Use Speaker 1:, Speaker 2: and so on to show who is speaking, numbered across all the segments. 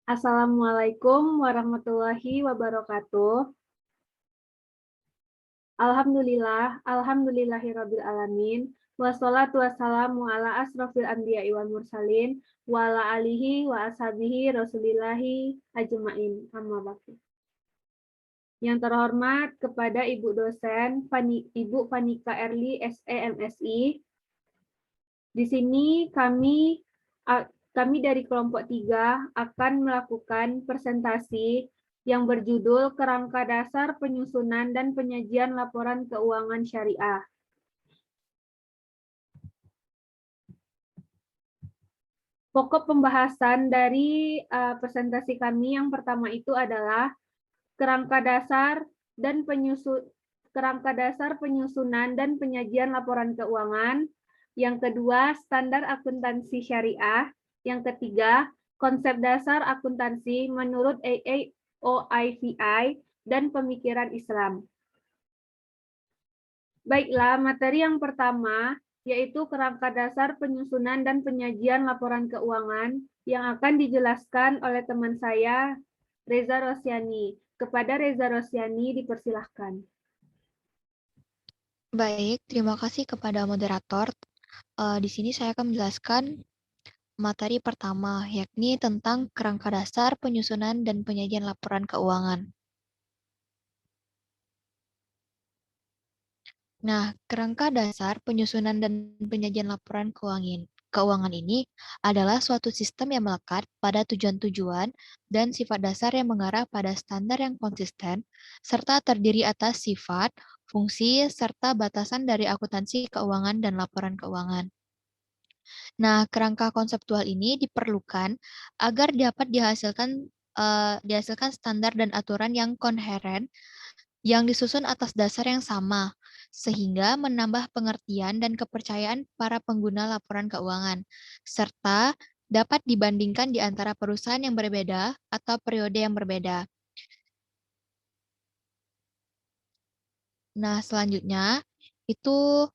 Speaker 1: Assalamualaikum warahmatullahi wabarakatuh. Alhamdulillahirabbil alamin. Wassalatu wassalamu ala asrofil anbiya'i wal mursalin wa ala alihi wa ashabihi rasulillahi ajmain. Amma ba'du. Yang terhormat kepada Ibu dosen Ibu Fanika Erli SE MSI. Di sini kami dari kelompok 3 akan melakukan presentasi yang berjudul Kerangka Dasar Penyusunan dan Penyajian Laporan Keuangan Syariah. Pokok pembahasan dari presentasi kami yang pertama itu adalah kerangka dasar penyusunan dan penyajian laporan keuangan. Yang kedua, standar akuntansi syariah. Yang ketiga, konsep dasar akuntansi menurut AAOIVI dan pemikiran Islam. Baiklah, materi yang pertama yaitu kerangka dasar penyusunan dan penyajian laporan keuangan yang akan dijelaskan oleh teman saya, Reza Rosyani. Kepada Reza Rosyani dipersilahkan.
Speaker 2: Baik, terima kasih kepada moderator. Di sini saya akan menjelaskan materi pertama, yakni tentang kerangka dasar penyusunan dan penyajian laporan keuangan. Nah, kerangka dasar penyusunan dan penyajian laporan keuangan ini adalah suatu sistem yang melekat pada tujuan-tujuan dan sifat dasar yang mengarah pada standar yang konsisten, serta terdiri atas sifat, fungsi, serta batasan dari akuntansi keuangan dan laporan keuangan. Nah, kerangka konseptual ini diperlukan agar dapat dihasilkan standar dan aturan yang koheren yang disusun atas dasar yang sama, sehingga menambah pengertian dan kepercayaan para pengguna laporan keuangan, serta dapat dibandingkan di antara perusahaan yang berbeda atau periode yang berbeda. Nah, selanjutnya itu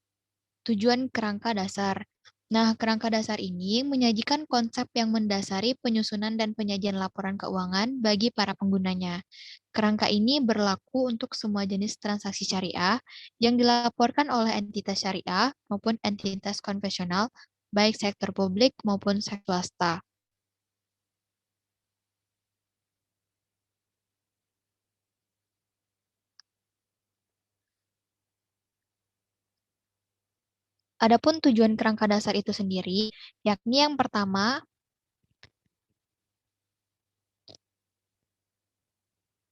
Speaker 2: tujuan kerangka dasar. Nah, kerangka dasar ini menyajikan konsep yang mendasari penyusunan dan penyajian laporan keuangan bagi para penggunanya. Kerangka ini berlaku untuk semua jenis transaksi syariah yang dilaporkan oleh entitas syariah maupun entitas konvensional, baik sektor publik maupun sektor swasta. Adapun tujuan kerangka dasar itu sendiri, yakni yang pertama,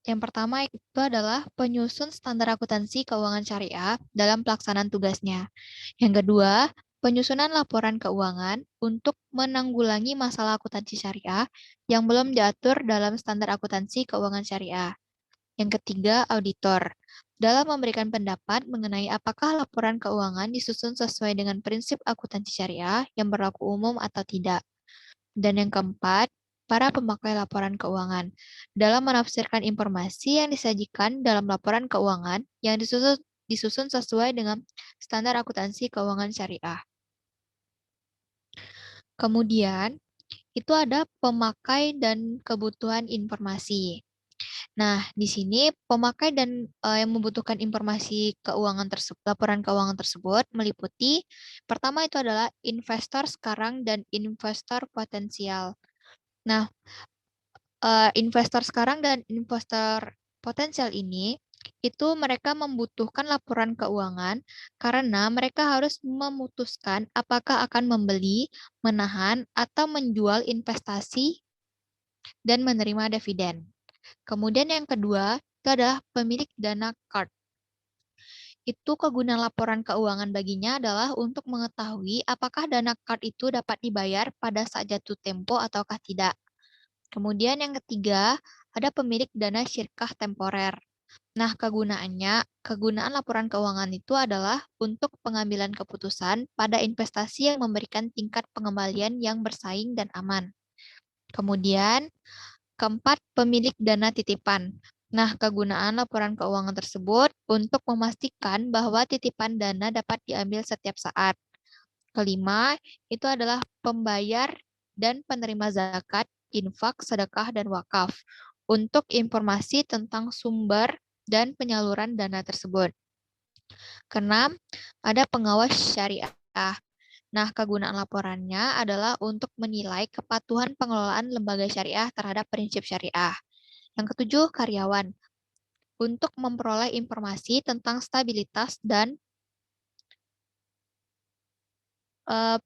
Speaker 2: itu adalah penyusun standar akuntansi keuangan syariah dalam pelaksanaan tugasnya. Yang kedua, penyusunan laporan keuangan untuk menanggulangi masalah akuntansi syariah yang belum diatur dalam standar akuntansi keuangan syariah. Yang ketiga, auditor. Dalam memberikan pendapat mengenai apakah laporan keuangan disusun sesuai dengan prinsip akuntansi syariah yang berlaku umum atau tidak. Dan yang keempat, para pemakai laporan keuangan dalam menafsirkan informasi yang disajikan dalam laporan keuangan yang disusun sesuai dengan standar akuntansi keuangan syariah. Kemudian, itu ada pemakai dan kebutuhan informasi. Nah, di sini pemakai dan yang membutuhkan informasi laporan keuangan tersebut meliputi pertama itu adalah investor sekarang dan investor potensial. Nah, investor sekarang dan investor potensial ini itu mereka membutuhkan laporan keuangan karena mereka harus memutuskan apakah akan membeli, menahan, atau menjual investasi dan menerima dividen. Kemudian yang kedua, itu adalah pemilik dana card. Itu kegunaan laporan keuangan baginya adalah untuk mengetahui apakah dana card itu dapat dibayar pada saat jatuh tempo ataukah tidak. Kemudian yang ketiga, ada pemilik dana syirkah temporer. Nah, kegunaan laporan keuangan itu adalah untuk pengambilan keputusan pada investasi yang memberikan tingkat pengembalian yang bersaing dan aman. Kemudian, keempat, pemilik dana titipan. Nah, kegunaan laporan keuangan tersebut untuk memastikan bahwa titipan dana dapat diambil setiap saat. Kelima, itu adalah pembayar dan penerima zakat infak, sedekah, dan wakaf untuk informasi tentang sumber dan penyaluran dana tersebut. Keenam, ada pengawas syariah. Nah, kegunaan laporannya adalah untuk menilai kepatuhan pengelolaan lembaga syariah terhadap prinsip syariah. Yang ketujuh, karyawan. Untuk memperoleh informasi tentang stabilitas dan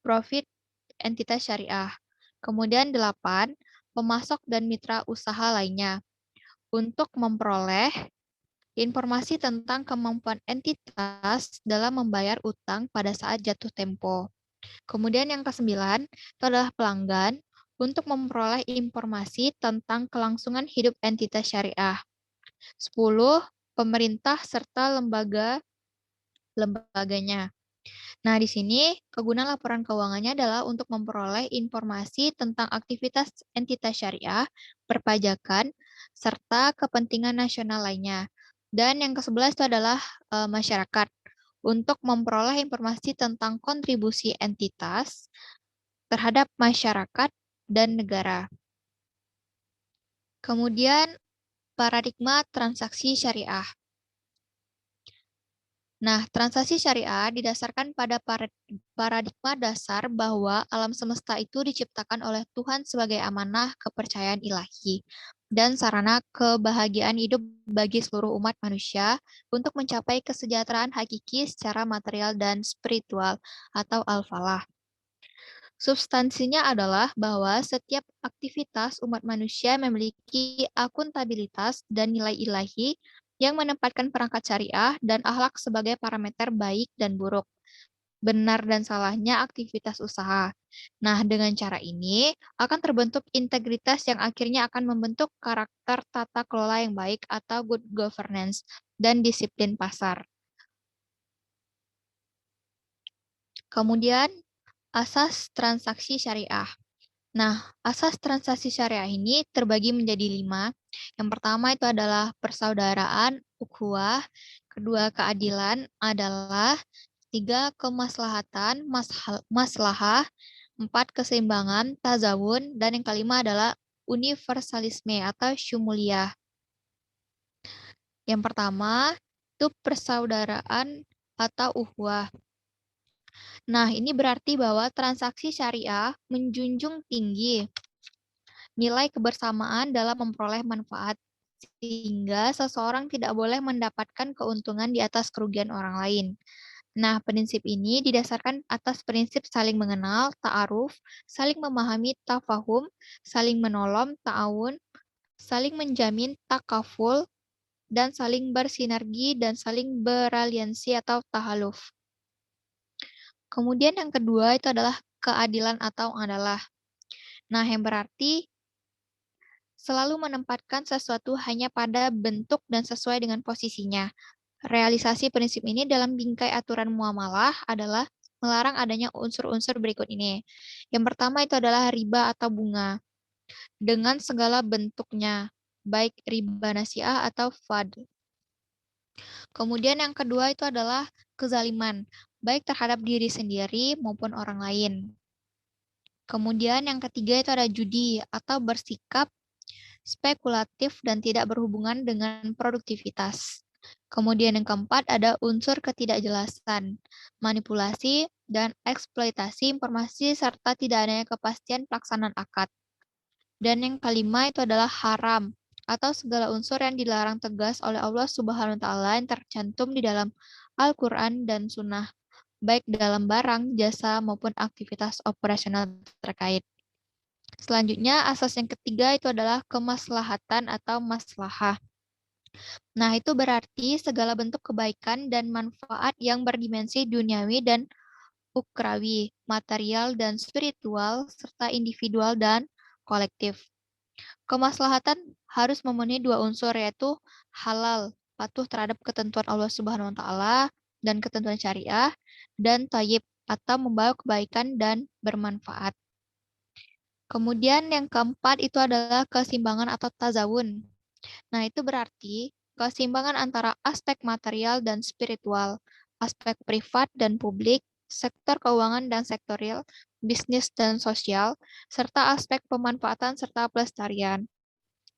Speaker 2: profit entitas syariah. Kemudian 8, pemasok dan mitra usaha lainnya. Untuk memperoleh informasi tentang kemampuan entitas dalam membayar utang pada saat jatuh tempo. Kemudian yang ke-9, itu adalah pelanggan untuk memperoleh informasi tentang kelangsungan hidup entitas syariah. 10, pemerintah serta lembaganya. Nah, di sini kegunaan laporan keuangannya adalah untuk memperoleh informasi tentang aktivitas entitas syariah, perpajakan, serta kepentingan nasional lainnya. Dan yang ke-11 itu adalah masyarakat untuk memperoleh informasi tentang kontribusi entitas terhadap masyarakat dan negara. Kemudian paradigma transaksi syariah. Nah, transaksi syariah didasarkan pada paradigma dasar bahwa alam semesta itu diciptakan oleh Tuhan sebagai amanah kepercayaan ilahi dan sarana kebahagiaan hidup bagi seluruh umat manusia untuk mencapai kesejahteraan hakiki secara material dan spiritual atau al-falah. Substansinya adalah bahwa setiap aktivitas umat manusia memiliki akuntabilitas dan nilai ilahi yang menempatkan perangkat syariah dan akhlak sebagai parameter baik dan buruk, benar dan salahnya aktivitas usaha. Nah, dengan cara ini akan terbentuk integritas yang akhirnya akan membentuk karakter tata kelola yang baik atau good governance dan disiplin pasar. Kemudian, asas transaksi syariah. Nah, asas transaksi syariah ini terbagi menjadi 5. Yang pertama itu adalah persaudaraan, ukhuwah. Kedua, keadilan adalah. 3, kemaslahatan, maslahah. 4, keseimbangan, tazawun. Dan yang kelima adalah universalisme atau syumuliyah. Yang pertama, itu persaudaraan atau ukhuwah. Nah, ini berarti bahwa transaksi syariah menjunjung tinggi nilai kebersamaan dalam memperoleh manfaat, sehingga seseorang tidak boleh mendapatkan keuntungan di atas kerugian orang lain. Nah, prinsip ini didasarkan atas prinsip saling mengenal, ta'aruf, saling memahami, tafahum, saling menolong, ta'awun, saling menjamin, takaful, dan saling bersinergi dan saling beraliansi atau tahaluf. Kemudian yang kedua itu adalah keadilan atau adalah. Nah, yang berarti selalu menempatkan sesuatu hanya pada bentuk dan sesuai dengan posisinya. Realisasi prinsip ini dalam bingkai aturan muamalah adalah melarang adanya unsur-unsur berikut ini. Yang pertama itu adalah riba atau bunga dengan segala bentuknya, baik riba nasiah atau fad. Kemudian yang kedua itu adalah kezaliman, baik terhadap diri sendiri maupun orang lain. Kemudian yang ketiga itu ada judi atau bersikap spekulatif dan tidak berhubungan dengan produktivitas. Kemudian yang keempat ada unsur ketidakjelasan, manipulasi, dan eksploitasi informasi serta tidak adanya kepastian pelaksanaan akad. Dan yang kelima itu adalah haram atau segala unsur yang dilarang tegas oleh Allah Subhanahu wa taala yang tercantum di dalam Al-Qur'an dan Sunnah, baik dalam barang, jasa maupun aktivitas operasional terkait. Selanjutnya, asas yang ketiga itu adalah kemaslahatan atau maslahah. Nah, itu berarti segala bentuk kebaikan dan manfaat yang berdimensi duniawi dan ukrawi, material dan spiritual, serta individual dan kolektif. Kemaslahatan harus memenuhi dua unsur, yaitu halal, patuh terhadap ketentuan Allah Subhanahu wa taala dan ketentuan syariah, dan thayyib atau membawa kebaikan dan bermanfaat. Kemudian yang keempat itu adalah keseimbangan atau tazawun. Nah, itu berarti keseimbangan antara aspek material dan spiritual, aspek privat dan publik, sektor keuangan dan sektorial, bisnis dan sosial, serta aspek pemanfaatan serta pelestarian.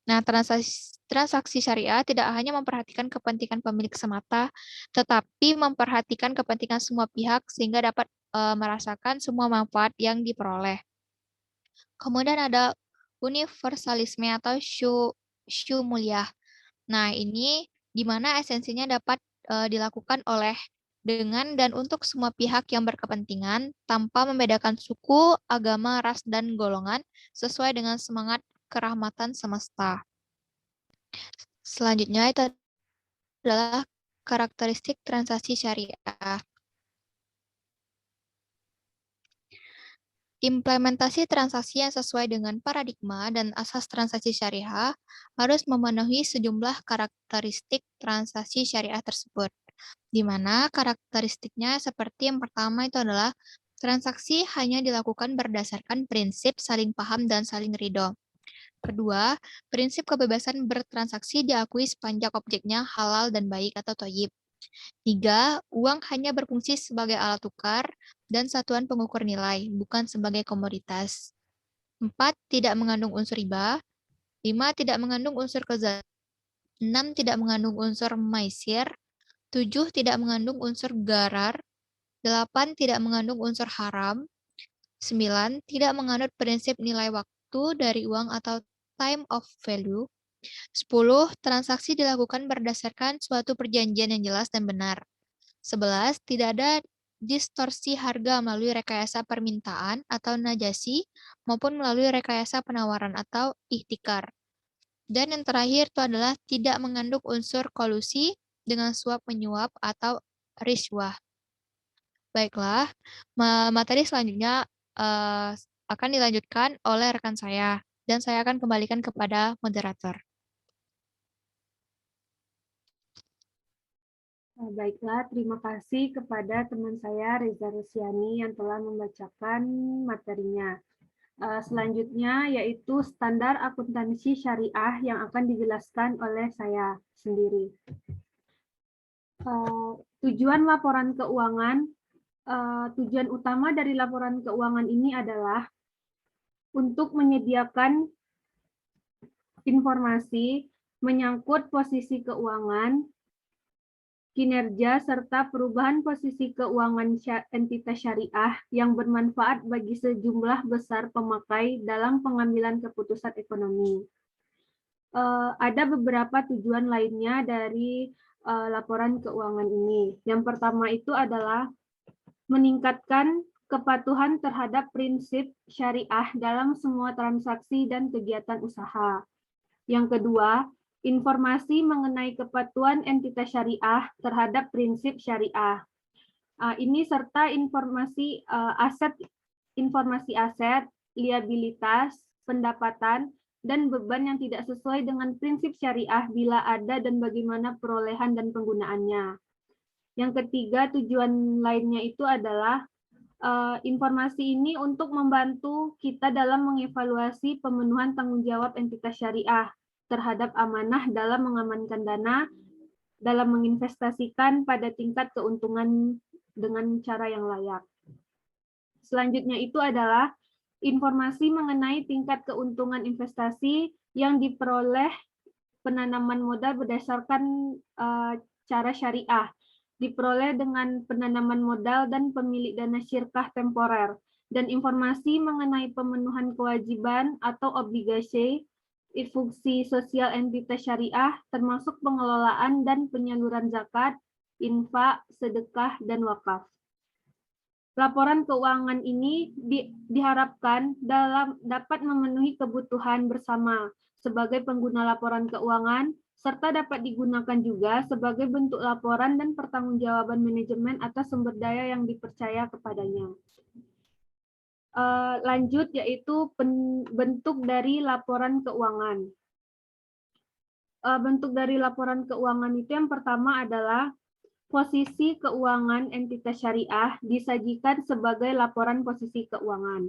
Speaker 2: Nah, transaksi syariah tidak hanya memperhatikan kepentingan pemilik semata, tetapi memperhatikan kepentingan semua pihak sehingga dapat merasakan semua manfaat yang diperoleh. Kemudian ada universalisme atau syumuliyah. Nah, ini di mana esensinya dapat dilakukan oleh dengan dan untuk semua pihak yang berkepentingan tanpa membedakan suku, agama, ras, dan golongan sesuai dengan semangat kerahmatan semesta. Selanjutnya itu adalah karakteristik transaksi syariah. Implementasi transaksi yang sesuai dengan paradigma dan asas transaksi syariah harus memenuhi sejumlah karakteristik transaksi syariah tersebut, di mana karakteristiknya seperti yang pertama itu adalah transaksi hanya dilakukan berdasarkan prinsip saling paham dan saling ridho. Kedua, prinsip kebebasan bertransaksi diakui sepanjang objeknya halal dan baik atau thayyib. 3. Uang hanya berfungsi sebagai alat tukar dan satuan pengukur nilai, bukan sebagai komoditas. 4. Tidak mengandung unsur riba. 5. Tidak mengandung unsur kezaliman. 6. Tidak mengandung unsur maisir. 7. Tidak mengandung unsur garar. 8. Tidak mengandung unsur haram. 9. Tidak menganut prinsip nilai waktu dari uang atau time of value. 10. Transaksi dilakukan berdasarkan suatu perjanjian yang jelas dan benar. 11. Tidak ada distorsi harga melalui rekayasa permintaan atau najasi maupun melalui rekayasa penawaran atau ihtikar. Dan yang terakhir itu adalah tidak mengandung unsur kolusi dengan suap menyuap atau riswah. Baiklah, materi selanjutnya akan dilanjutkan oleh rekan saya dan saya akan kembalikan kepada moderator.
Speaker 1: Baiklah, terima kasih kepada teman saya Reza Rusiani yang telah membacakan materinya. Selanjutnya yaitu standar akuntansi syariah yang akan dijelaskan oleh saya sendiri. Tujuan laporan keuangan, tujuan utama dari laporan keuangan ini adalah untuk menyediakan informasi menyangkut posisi keuangan, kinerja, serta perubahan posisi keuangan entitas syariah yang bermanfaat bagi sejumlah besar pemakai dalam pengambilan keputusan ekonomi. Ada beberapa tujuan lainnya dari laporan keuangan ini. Yang pertama itu adalah meningkatkan kepatuhan terhadap prinsip syariah dalam semua transaksi dan kegiatan usaha. Yang kedua, informasi mengenai kepatuhan entitas syariah terhadap prinsip syariah. Ini serta informasi aset, liabilitas, pendapatan, dan beban yang tidak sesuai dengan prinsip syariah bila ada dan bagaimana perolehan dan penggunaannya. Yang ketiga, tujuan lainnya itu adalah informasi ini untuk membantu kita dalam mengevaluasi pemenuhan tanggung jawab entitas syariah terhadap amanah dalam mengamankan dana, dalam menginvestasikan pada tingkat keuntungan dengan cara yang layak. Selanjutnya itu adalah informasi mengenai tingkat keuntungan investasi yang diperoleh penanaman modal berdasarkan cara syariah, diperoleh dengan penanaman modal dan pemilik dana syirkah temporer, dan informasi mengenai pemenuhan kewajiban atau obligasi fungsi sosial entitas syariah, termasuk pengelolaan dan penyaluran zakat, infak, sedekah, dan wakaf. Laporan keuangan ini diharapkan dapat memenuhi kebutuhan bersama sebagai pengguna laporan keuangan, serta dapat digunakan juga sebagai bentuk laporan dan pertanggungjawaban manajemen atas sumber daya yang dipercaya kepadanya. Lanjut, yaitu bentuk dari laporan keuangan. Bentuk dari laporan keuangan itu yang pertama adalah posisi keuangan entitas syariah disajikan sebagai laporan posisi keuangan.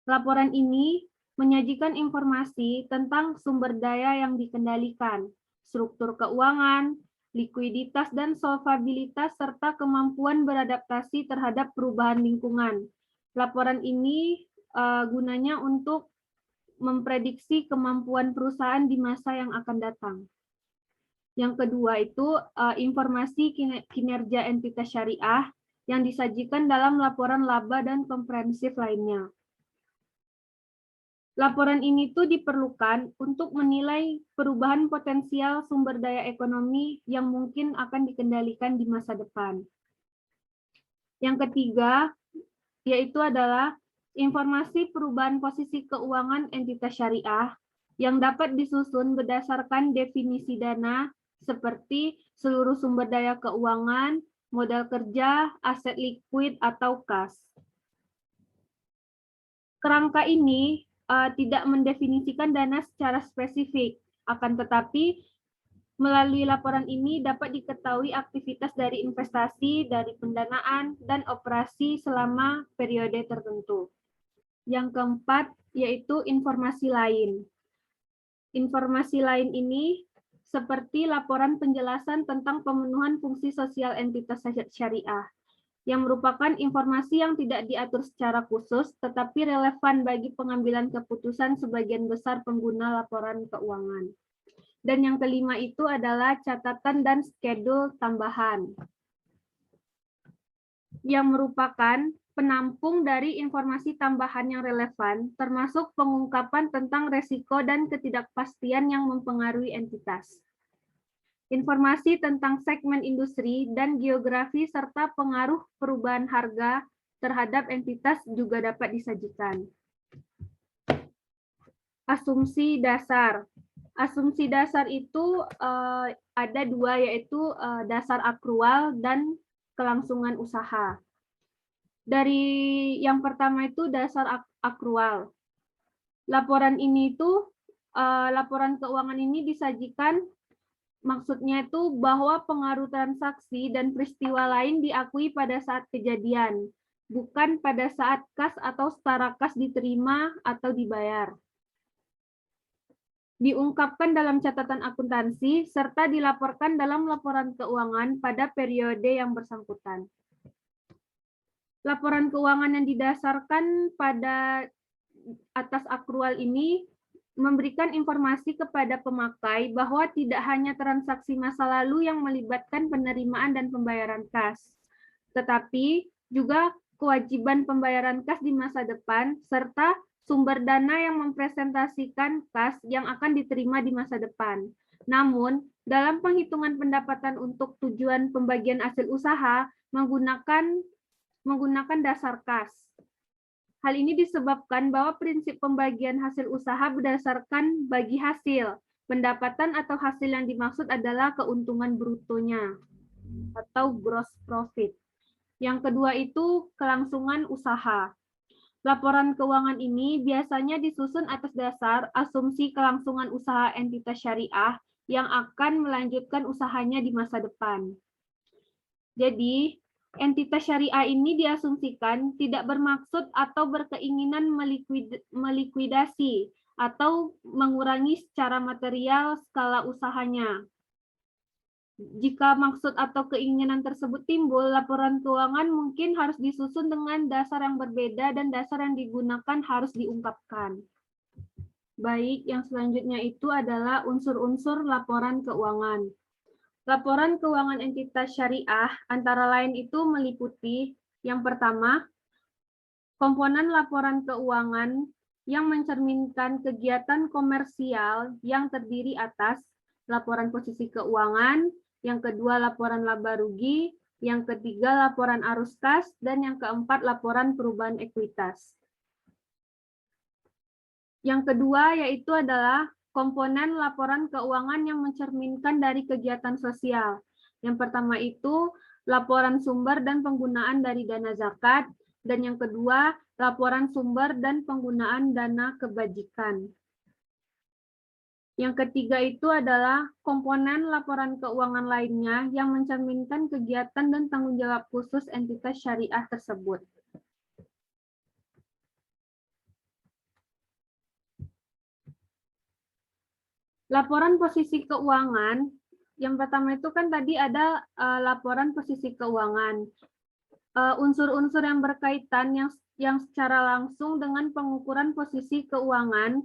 Speaker 1: Laporan ini menyajikan informasi tentang sumber daya yang dikendalikan, struktur keuangan, likuiditas dan solvabilitas, serta kemampuan beradaptasi terhadap perubahan lingkungan, Laporan ini gunanya untuk memprediksi kemampuan perusahaan di masa yang akan datang. Yang kedua itu informasi kinerja entitas syariah yang disajikan dalam laporan laba dan komprehensif lainnya. Laporan ini tuh diperlukan untuk menilai perubahan potensial sumber daya ekonomi yang mungkin akan dikendalikan di masa depan. Yang ketiga yaitu adalah informasi perubahan posisi keuangan entitas syariah yang dapat disusun berdasarkan definisi dana seperti seluruh sumber daya keuangan, modal kerja, aset likuid, atau kas. Kerangka ini tidak mendefinisikan dana secara spesifik, akan tetapi melalui laporan ini dapat diketahui aktivitas dari investasi, dari pendanaan, dan operasi selama periode tertentu. Yang keempat, yaitu informasi lain. Informasi lain ini seperti laporan penjelasan tentang pemenuhan fungsi sosial entitas syariah, yang merupakan informasi yang tidak diatur secara khusus, tetapi relevan bagi pengambilan keputusan sebagian besar pengguna laporan keuangan. Dan yang kelima itu adalah catatan dan schedule tambahan, yang merupakan penampung dari informasi tambahan yang relevan, termasuk pengungkapan tentang resiko dan ketidakpastian yang mempengaruhi entitas. Informasi tentang segmen industri dan geografi serta pengaruh perubahan harga terhadap entitas juga dapat disajikan. Asumsi dasar. Asumsi dasar itu ada dua, yaitu dasar akrual dan kelangsungan usaha. Dari yang pertama itu dasar akrual. Laporan ini itu, laporan keuangan ini disajikan, maksudnya itu bahwa pengaruh transaksi dan peristiwa lain diakui pada saat kejadian, bukan pada saat kas atau setara kas diterima atau dibayar. Diungkapkan dalam catatan akuntansi, serta dilaporkan dalam laporan keuangan pada periode yang bersangkutan. Laporan keuangan yang didasarkan pada atas akrual ini memberikan informasi kepada pemakai bahwa tidak hanya transaksi masa lalu yang melibatkan penerimaan dan pembayaran kas, tetapi juga kewajiban pembayaran kas di masa depan, serta sumber dana yang mempresentasikan kas yang akan diterima di masa depan. Namun, dalam penghitungan pendapatan untuk tujuan pembagian hasil usaha menggunakan dasar kas. Hal ini disebabkan bahwa prinsip pembagian hasil usaha berdasarkan bagi hasil. Pendapatan atau hasil yang dimaksud adalah keuntungan brutonya atau gross profit. Yang kedua itu kelangsungan usaha. Laporan keuangan ini biasanya disusun atas dasar asumsi kelangsungan usaha entitas syariah yang akan melanjutkan usahanya di masa depan. Jadi, entitas syariah ini diasumsikan tidak bermaksud atau berkeinginan melikuidasi atau mengurangi secara material skala usahanya. Jika maksud atau keinginan tersebut timbul, laporan keuangan mungkin harus disusun dengan dasar yang berbeda dan dasar yang digunakan harus diungkapkan. Baik, yang selanjutnya itu adalah unsur-unsur laporan keuangan. Laporan keuangan entitas syariah antara lain itu meliputi yang pertama, komponen laporan keuangan yang mencerminkan kegiatan komersial yang terdiri atas laporan posisi keuangan, yang kedua laporan laba rugi, yang ketiga laporan arus kas, dan yang keempat laporan perubahan ekuitas. Yang kedua yaitu adalah komponen laporan keuangan yang mencerminkan dari kegiatan sosial. Yang pertama itu laporan sumber dan penggunaan dari dana zakat, dan yang kedua laporan sumber dan penggunaan dana kebajikan. Yang ketiga itu adalah komponen laporan keuangan lainnya yang mencerminkan kegiatan dan tanggung jawab khusus entitas syariah tersebut. Laporan posisi keuangan, yang pertama itu kan tadi ada laporan posisi keuangan. Unsur-unsur yang berkaitan yang yang secara langsung dengan pengukuran posisi keuangan,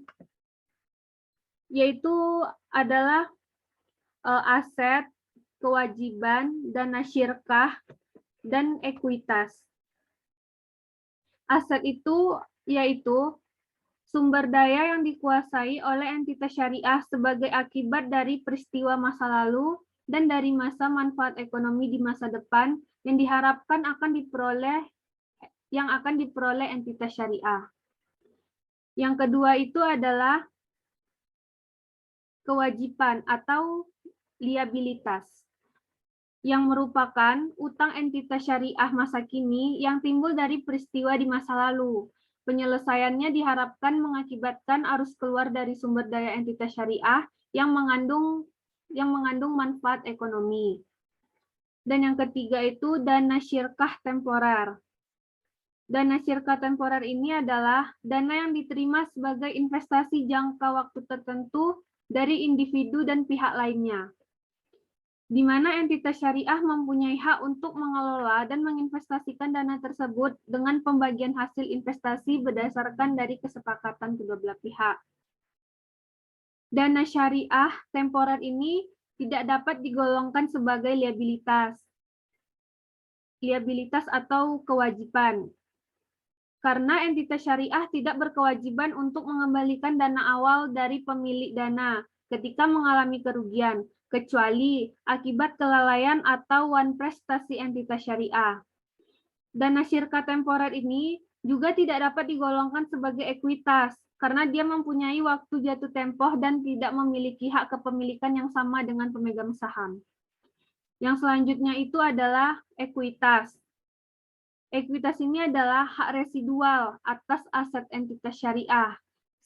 Speaker 1: yaitu adalah aset, kewajiban, dana syirkah, dan ekuitas. Aset itu yaitu sumber daya yang dikuasai oleh entitas syariah sebagai akibat dari peristiwa masa lalu dan dari masa manfaat ekonomi di masa depan yang diharapkan akan diperoleh entitas syariah. Yang kedua itu adalah kewajiban atau liabilitas, yang merupakan utang entitas syariah masa kini yang timbul dari peristiwa di masa lalu. Penyelesaiannya diharapkan mengakibatkan arus keluar dari sumber daya entitas syariah yang mengandung manfaat ekonomi. Dan yang ketiga itu dana syirkah temporer. Dana syirkah temporer ini adalah dana yang diterima sebagai investasi jangka waktu tertentu dari individu dan pihak lainnya, di mana entitas syariah mempunyai hak untuk mengelola dan menginvestasikan dana tersebut dengan pembagian hasil investasi berdasarkan dari kesepakatan kedua belah pihak. Dana syariah temporer ini tidak dapat digolongkan sebagai liabilitas atau kewajiban, karena entitas syariah tidak berkewajiban untuk mengembalikan dana awal dari pemilik dana ketika mengalami kerugian, kecuali akibat kelalaian atau wan prestasi entitas syariah. Dana syirkah temporer ini juga tidak dapat digolongkan sebagai ekuitas, karena dia mempunyai waktu jatuh tempoh dan tidak memiliki hak kepemilikan yang sama dengan pemegang saham. Yang selanjutnya itu adalah ekuitas. Ekuitas ini adalah hak residual atas aset entitas syariah,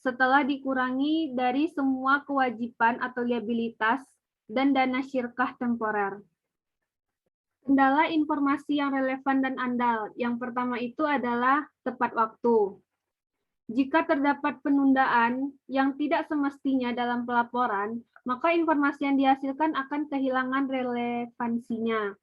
Speaker 1: setelah dikurangi dari semua kewajiban atau liabilitas dan dana syirkah temporer. Kendala informasi yang relevan dan andal. Yang pertama itu adalah tepat waktu. Jika terdapat penundaan yang tidak semestinya dalam pelaporan, maka informasi yang dihasilkan akan kehilangan relevansinya.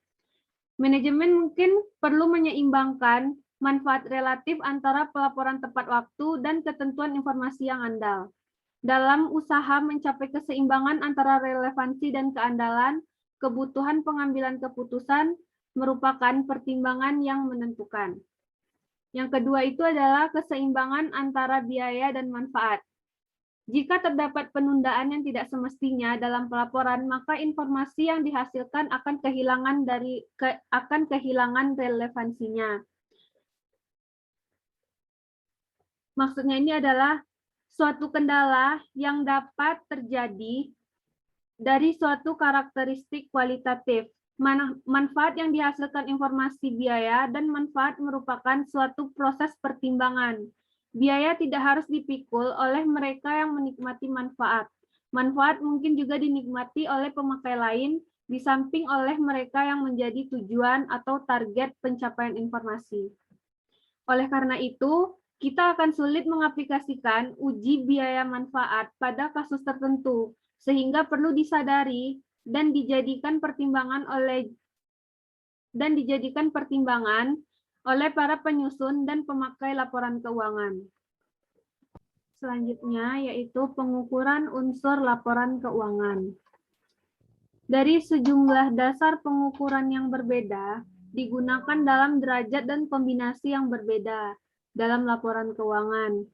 Speaker 1: Manajemen mungkin perlu menyeimbangkan manfaat relatif antara pelaporan tepat waktu dan ketentuan informasi yang andal. Dalam usaha mencapai keseimbangan antara relevansi dan keandalan, kebutuhan pengambilan keputusan merupakan pertimbangan yang menentukan. Yang kedua itu adalah keseimbangan antara biaya dan manfaat. Jika terdapat penundaan yang tidak semestinya dalam pelaporan, maka informasi yang dihasilkan akan kehilangan relevansinya. Maksudnya ini adalah suatu kendala yang dapat terjadi dari suatu karakteristik kualitatif. Manfaat yang dihasilkan informasi biaya dan manfaat merupakan suatu proses pertimbangan. Biaya tidak harus dipikul oleh mereka yang menikmati manfaat. Manfaat mungkin juga dinikmati oleh pemakai lain, di samping oleh mereka yang menjadi tujuan atau target pencapaian informasi. Oleh karena itu, kita akan sulit mengaplikasikan uji biaya manfaat pada kasus tertentu, sehingga perlu disadari dan dijadikan pertimbangan oleh para penyusun dan pemakai laporan keuangan. Selanjutnya yaitu pengukuran unsur laporan keuangan. Dari sejumlah dasar pengukuran yang berbeda, digunakan dalam derajat dan kombinasi yang berbeda dalam laporan keuangan.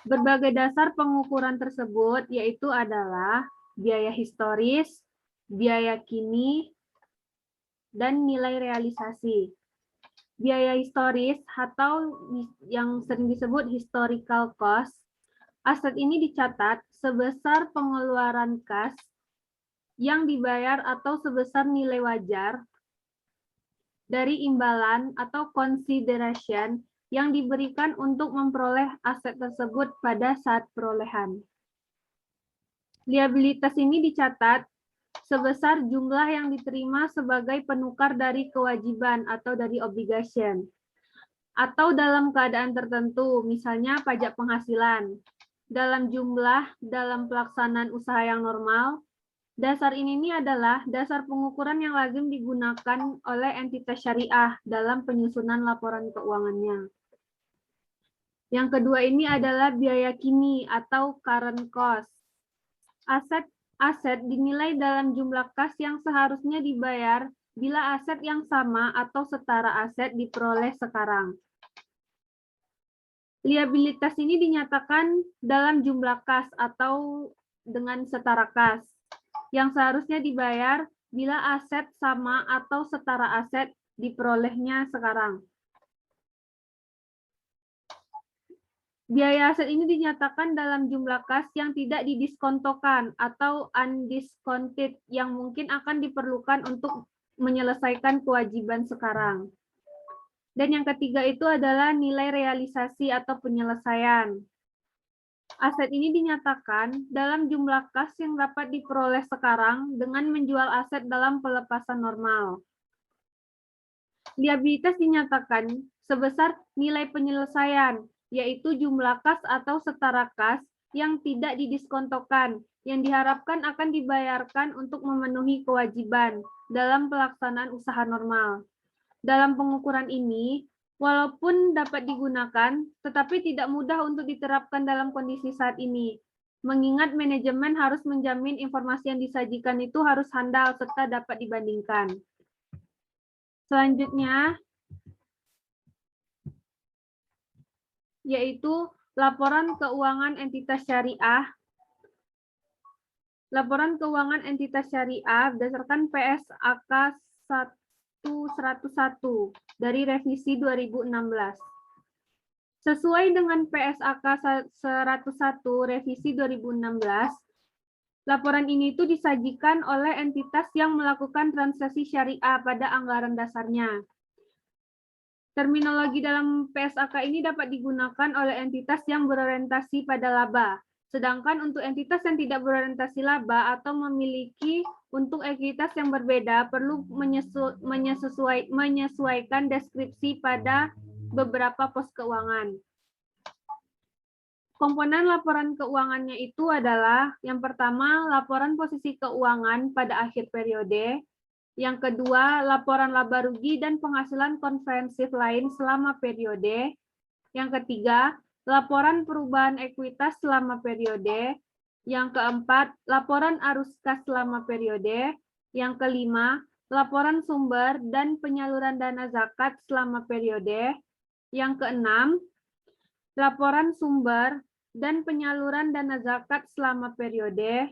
Speaker 1: Berbagai dasar pengukuran tersebut yaitu adalah biaya historis, biaya kini, dan nilai realisasi. Biaya historis atau yang sering disebut historical cost, aset ini dicatat sebesar pengeluaran kas yang dibayar atau sebesar nilai wajar dari imbalan atau consideration yang diberikan untuk memperoleh aset tersebut pada saat perolehan. Liabilitas ini dicatat sebesar jumlah yang diterima sebagai penukar dari kewajiban atau dari obligation, atau dalam keadaan tertentu, misalnya pajak penghasilan, dalam jumlah dalam pelaksanaan usaha yang normal. Dasar ini adalah dasar pengukuran yang lazim digunakan oleh entitas syariah dalam penyusunan laporan keuangannya. Yang kedua ini adalah biaya kini atau current cost. Aset dinilai dalam jumlah kas yang seharusnya dibayar bila aset yang sama atau setara aset diperoleh sekarang. Liabilitas ini dinyatakan dalam jumlah kas atau dengan setara kas yang seharusnya dibayar bila aset sama atau setara aset diperolehnya sekarang. Biaya aset ini dinyatakan dalam jumlah kas yang tidak didiskontokan atau undiscounted yang mungkin akan diperlukan untuk menyelesaikan kewajiban sekarang. Dan yang ketiga itu adalah nilai realisasi atau penyelesaian. Aset ini dinyatakan dalam jumlah kas yang dapat diperoleh sekarang dengan menjual aset dalam pelepasan normal. Liabilitas dinyatakan sebesar nilai penyelesaian, yaitu jumlah kas atau setara kas yang tidak didiskontokan, yang diharapkan akan dibayarkan untuk memenuhi kewajiban dalam pelaksanaan usaha normal. Dalam pengukuran ini, walaupun dapat digunakan, tetapi tidak mudah untuk diterapkan dalam kondisi saat ini. Mengingat manajemen harus menjamin informasi yang disajikan itu harus handal serta dapat dibandingkan. Selanjutnya, yaitu laporan keuangan entitas syariah. Laporan keuangan entitas syariah berdasarkan PSAK 101 dari revisi 2016. Sesuai dengan PSAK 101 revisi 2016, laporan ini itu disajikan oleh entitas yang melakukan transaksi syariah pada anggaran dasarnya. Terminologi dalam PSAK ini dapat digunakan oleh entitas yang berorientasi pada laba. Sedangkan untuk entitas yang tidak berorientasi laba atau memiliki untuk ekuitas yang berbeda perlu menyesuaikan deskripsi pada beberapa pos keuangan. Komponen laporan keuangannya itu adalah yang pertama laporan posisi keuangan pada akhir periode, yang kedua laporan laba rugi dan penghasilan komprehensif lain selama periode, yang ketiga laporan perubahan ekuitas selama periode, yang keempat laporan arus kas selama periode, yang kelima laporan sumber dan penyaluran dana zakat selama periode, yang keenam laporan sumber dan penyaluran dana zakat selama periode,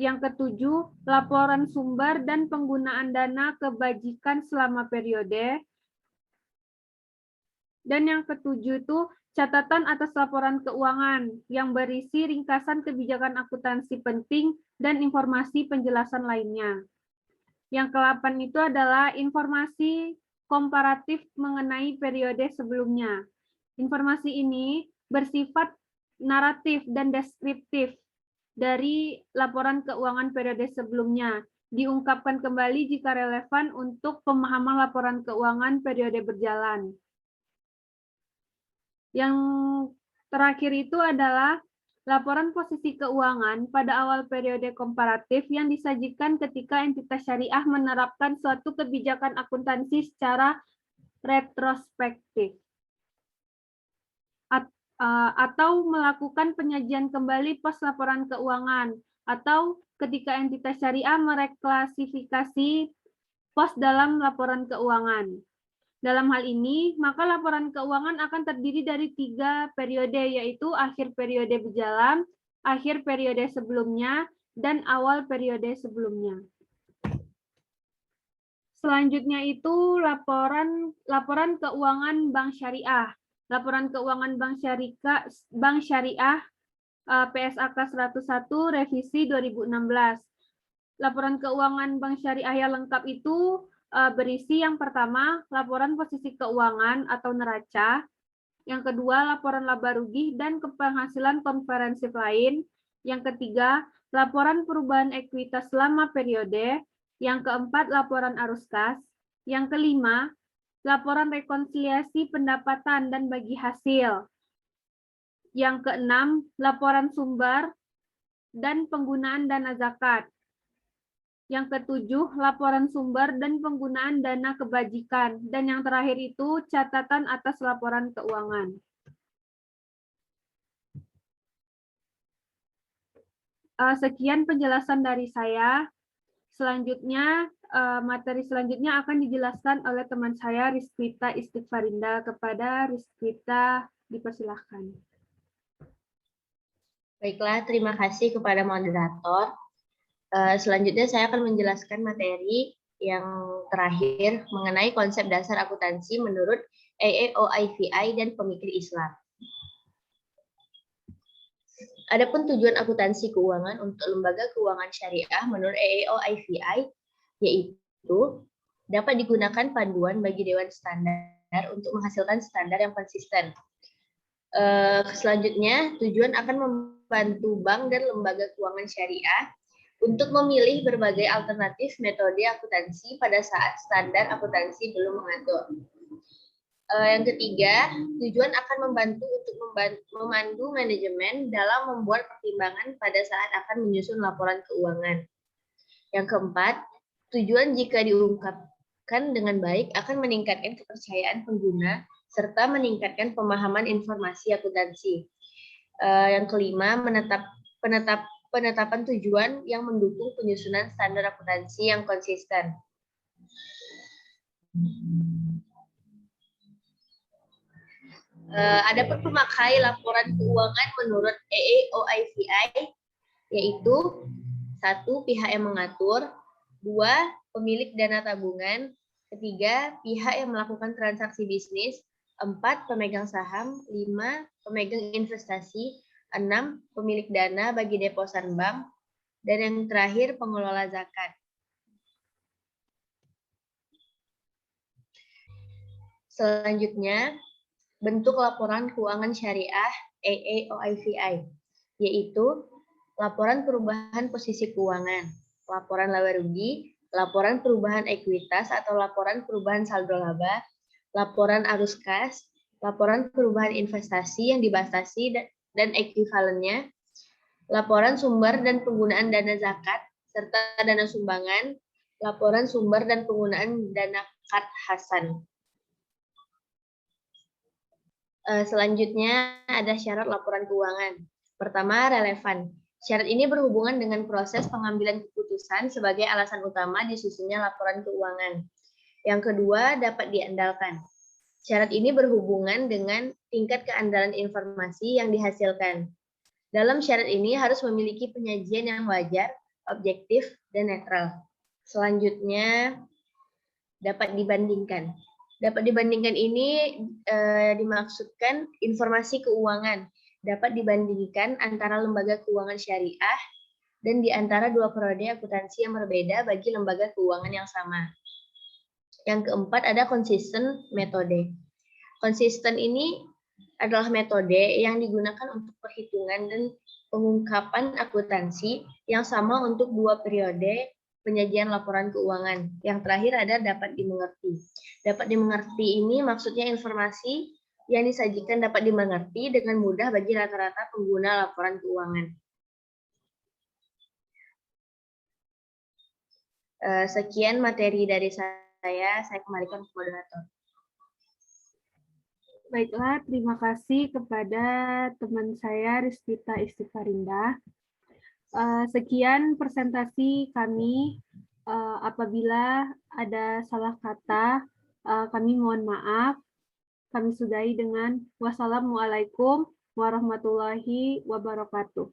Speaker 1: yang ketujuh laporan sumber dan penggunaan dana kebajikan selama periode, dan yang ketujuh itu catatan atas laporan keuangan yang berisi ringkasan kebijakan akuntansi penting dan informasi penjelasan lainnya. Yang ke-8 itu adalah informasi komparatif mengenai periode sebelumnya. Informasi ini bersifat naratif dan deskriptif dari laporan keuangan periode sebelumnya. Diungkapkan kembali jika relevan untuk pemahaman laporan keuangan periode berjalan. Yang terakhir itu adalah laporan posisi keuangan pada awal periode komparatif yang disajikan ketika entitas syariah menerapkan suatu kebijakan akuntansi secara retrospektif atau melakukan penyajian kembali pos laporan keuangan, atau ketika entitas syariah mereklasifikasi pos dalam laporan keuangan. Dalam hal ini, maka laporan keuangan akan terdiri dari 3 periode, yaitu akhir periode berjalan, akhir periode sebelumnya, dan awal periode sebelumnya. Selanjutnya itu laporan keuangan bank syariah. Laporan keuangan bank syariah PSAK 101 revisi 2016. Laporan keuangan bank syariah yang lengkap itu berisi yang pertama, laporan posisi keuangan atau neraca. Yang kedua, laporan laba rugi dan penghasilan komprehensif lain. Yang ketiga, laporan perubahan ekuitas selama periode. Yang keempat, laporan arus kas. Yang kelima, laporan rekonsiliasi pendapatan dan bagi hasil. Yang keenam, laporan sumber dan penggunaan dana zakat. Yang ketujuh, laporan sumber dan penggunaan dana kebajikan. Dan yang terakhir itu catatan atas laporan keuangan. Sekian penjelasan dari saya. Selanjutnya, materi selanjutnya akan dijelaskan oleh teman saya, Rizkwita Istighfarinda. Kepada Rizkwita, dipersilahkan.
Speaker 3: Baiklah, terima kasih kepada moderator. Selanjutnya saya akan menjelaskan materi yang terakhir mengenai konsep dasar akuntansi menurut AAOIVI dan pemikir Islam. Adapun tujuan akuntansi keuangan untuk lembaga keuangan syariah menurut AAOIVI yaitu dapat digunakan panduan bagi dewan standar untuk menghasilkan standar yang konsisten. Selanjutnya, tujuan akan membantu bank dan lembaga keuangan syariah untuk memilih berbagai alternatif metode akuntansi pada saat standar akuntansi belum mengatur. Yang ketiga, tujuan akan membantu untuk memandu manajemen dalam membuat pertimbangan pada saat akan menyusun laporan keuangan. Yang keempat, tujuan jika diungkapkan dengan baik akan meningkatkan kepercayaan pengguna serta meningkatkan pemahaman informasi akuntansi. Yang kelima, penetapan tujuan yang mendukung penyusunan standar akuntansi yang konsisten. Adapun pemakai laporan keuangan menurut AAOIVI yaitu 1. Pihak yang mengatur, 2. Pemilik dana tabungan, 3. Pihak yang melakukan transaksi bisnis, 4. Pemegang saham, 5. Pemegang investasi, 6. Pemilik dana bagi deposan bank, dan yang terakhir pengelola zakat. Selanjutnya, bentuk laporan keuangan syariah AAOIVI, yaitu laporan perubahan posisi keuangan, laporan laba rugi, laporan perubahan ekuitas atau laporan perubahan saldo laba, laporan arus kas, laporan perubahan investasi yang dibatasi dan ekuivalennya, laporan sumber dan penggunaan dana zakat, serta dana sumbangan, laporan sumber dan penggunaan dana kad hasan. Selanjutnya ada syarat laporan keuangan. Pertama, relevan. Syarat ini berhubungan dengan proses pengambilan keputusan sebagai alasan utama disusunnya laporan keuangan. Yang kedua, dapat diandalkan. Syarat ini berhubungan dengan tingkat keandalan informasi yang dihasilkan. Dalam syarat ini harus memiliki penyajian yang wajar, objektif, dan netral. Selanjutnya, dapat dibandingkan. Dapat dibandingkan ini dimaksudkan informasi keuangan dapat dibandingkan antara lembaga keuangan syariah dan di antara dua periode akuntansi yang berbeda bagi lembaga keuangan yang sama. Yang keempat ada konsisten metode. Konsisten ini adalah metode yang digunakan untuk perhitungan dan pengungkapan akuntansi yang sama untuk dua periode penyajian laporan keuangan. Yang terakhir ada dapat dimengerti. Dapat dimengerti ini maksudnya informasi yang disajikan dapat dimengerti dengan mudah bagi rata-rata pengguna laporan keuangan. Sekian materi dari saya kembalikan ke moderator.
Speaker 1: Baiklah, terima kasih kepada teman saya Rizkwita Istighfarinda. Sekian presentasi kami. Apabila ada salah kata, kami mohon maaf. Kami sudahi dengan wassalamualaikum warahmatullahi wabarakatuh.